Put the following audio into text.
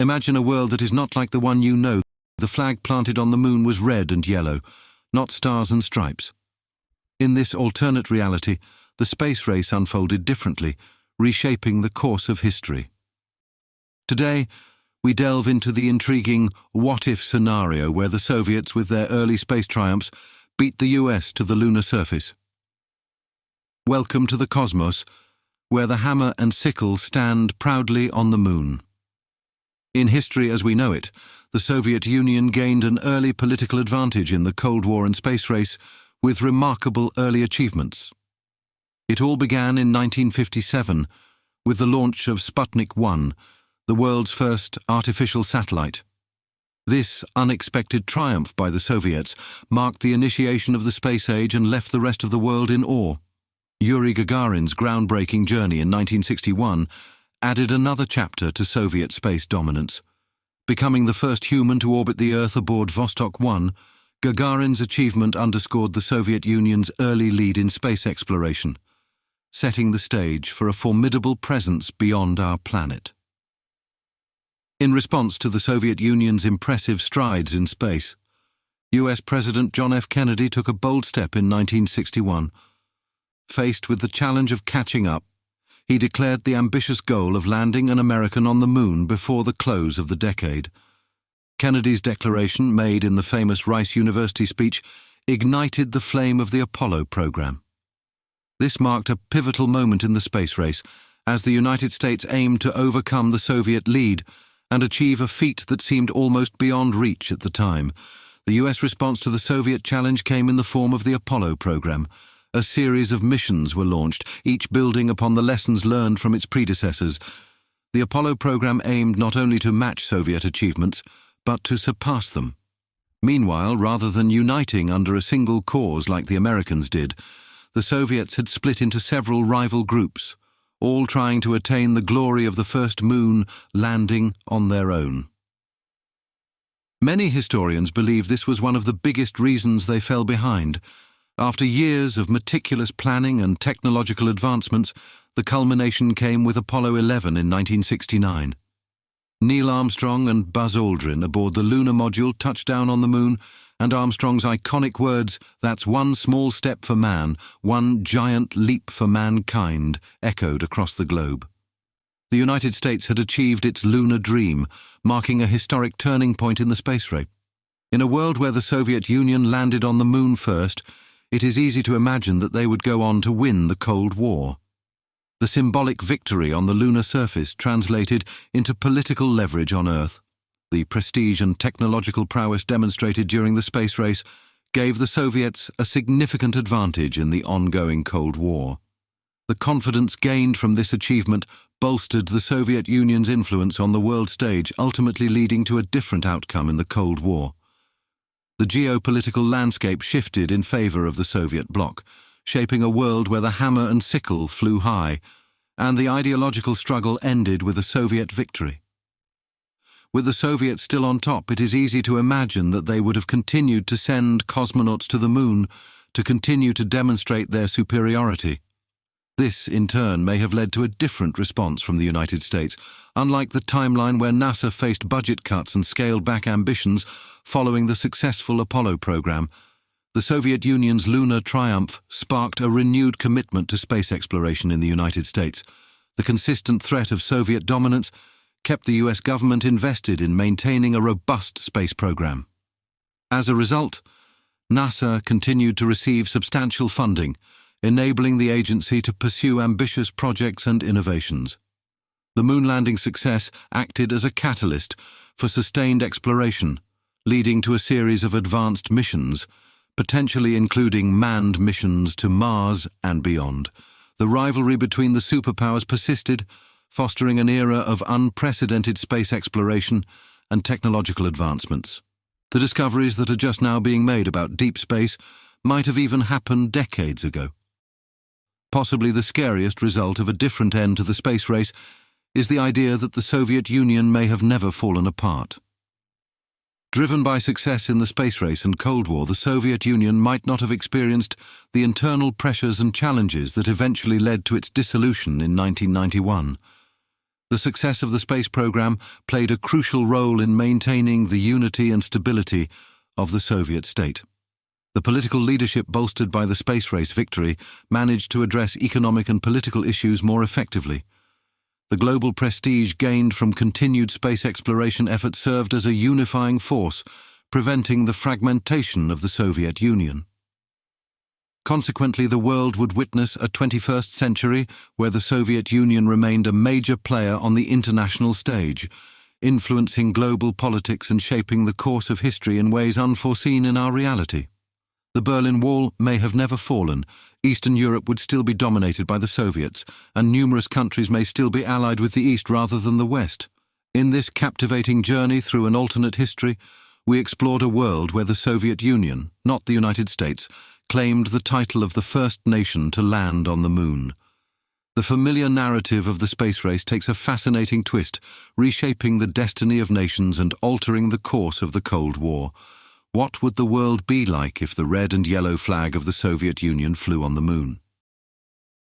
Imagine a world that is not like the one you know. The flag planted on the moon was red and yellow, not stars and stripes. In this alternate reality, the space race unfolded differently, reshaping the course of history. Today, we delve into the intriguing what-if scenario where the Soviets, with their early space triumphs, beat the US to the lunar surface. Welcome to the cosmos, where the hammer and sickle stand proudly on the moon. In history as we know it, the Soviet Union gained an early political advantage in the Cold War and space race with remarkable early achievements. It all began in 1957 with the launch of Sputnik 1, the world's first artificial satellite. This unexpected triumph by the Soviets marked the initiation of the space age and left the rest of the world in awe. Yuri Gagarin's groundbreaking journey in 1961 added another chapter to Soviet space dominance. Becoming the first human to orbit the Earth aboard Vostok 1, Gagarin's achievement underscored the Soviet Union's early lead in space exploration, setting the stage for a formidable presence beyond our planet. In response to the Soviet Union's impressive strides in space, US President John F. Kennedy took a bold step in 1961. Faced with the challenge of catching up, he declared the ambitious goal of landing an American on the moon before the close of the decade. Kennedy's declaration, made in the famous Rice University speech, ignited the flame of the Apollo program. This marked a pivotal moment in the space race, as the United States aimed to overcome the Soviet lead and achieve a feat that seemed almost beyond reach at the time. The US response to the Soviet challenge came in the form of the Apollo program. A series of missions were launched, each building upon the lessons learned from its predecessors. The Apollo program aimed not only to match Soviet achievements, but to surpass them. Meanwhile, rather than uniting under a single cause like the Americans did, the Soviets had split into several rival groups, all trying to attain the glory of the first moon landing on their own. Many historians believe this was one of the biggest reasons they fell behind. After years of meticulous planning and technological advancements, the culmination came with Apollo 11 in 1969. Neil Armstrong and Buzz Aldrin aboard the lunar module touched down on the moon, and Armstrong's iconic words, "That's one small step for man, one giant leap for mankind," echoed across the globe. The United States had achieved its lunar dream, marking a historic turning point in the space race. In a world where the Soviet Union landed on the moon first, it is easy to imagine that they would go on to win the Cold War. The symbolic victory on the lunar surface translated into political leverage on Earth. The prestige and technological prowess demonstrated during the space race gave the Soviets a significant advantage in the ongoing Cold War. The confidence gained from this achievement bolstered the Soviet Union's influence on the world stage, ultimately leading to a different outcome in the Cold War. The geopolitical landscape shifted in favor of the Soviet bloc, shaping a world where the hammer and sickle flew high, and the ideological struggle ended with a Soviet victory. With the Soviets still on top, it is easy to imagine that they would have continued to send cosmonauts to the moon to continue to demonstrate their superiority. This, in turn, may have led to a different response from the United States. Unlike the timeline where NASA faced budget cuts and scaled back ambitions following the successful Apollo program, the Soviet Union's lunar triumph sparked a renewed commitment to space exploration in the United States. The consistent threat of Soviet dominance kept the US government invested in maintaining a robust space program. As a result, NASA continued to receive substantial funding, enabling the agency to pursue ambitious projects and innovations. The moon landing success acted as a catalyst for sustained exploration, leading to a series of advanced missions, potentially including manned missions to Mars and beyond. The rivalry between the superpowers persisted, fostering an era of unprecedented space exploration and technological advancements. The discoveries that are just now being made about deep space might have even happened decades ago. Possibly the scariest result of a different end to the space race is the idea that the Soviet Union may have never fallen apart. Driven by success in the space race and Cold War, the Soviet Union might not have experienced the internal pressures and challenges that eventually led to its dissolution in 1991. The success of the space program played a crucial role in maintaining the unity and stability of the Soviet state. The political leadership bolstered by the space race victory managed to address economic and political issues more effectively. The global prestige gained from continued space exploration efforts served as a unifying force, preventing the fragmentation of the Soviet Union. Consequently, the world would witness a 21st century where the Soviet Union remained a major player on the international stage, influencing global politics and shaping the course of history in ways unforeseen in our reality. The Berlin Wall may have never fallen, Eastern Europe would still be dominated by the Soviets, and numerous countries may still be allied with the East rather than the West. In this captivating journey through an alternate history, we explored a world where the Soviet Union, not the United States, claimed the title of the first nation to land on the moon. The familiar narrative of the space race takes a fascinating twist, reshaping the destiny of nations and altering the course of the Cold War. What would the world be like if the red and yellow flag of the Soviet Union flew on the moon?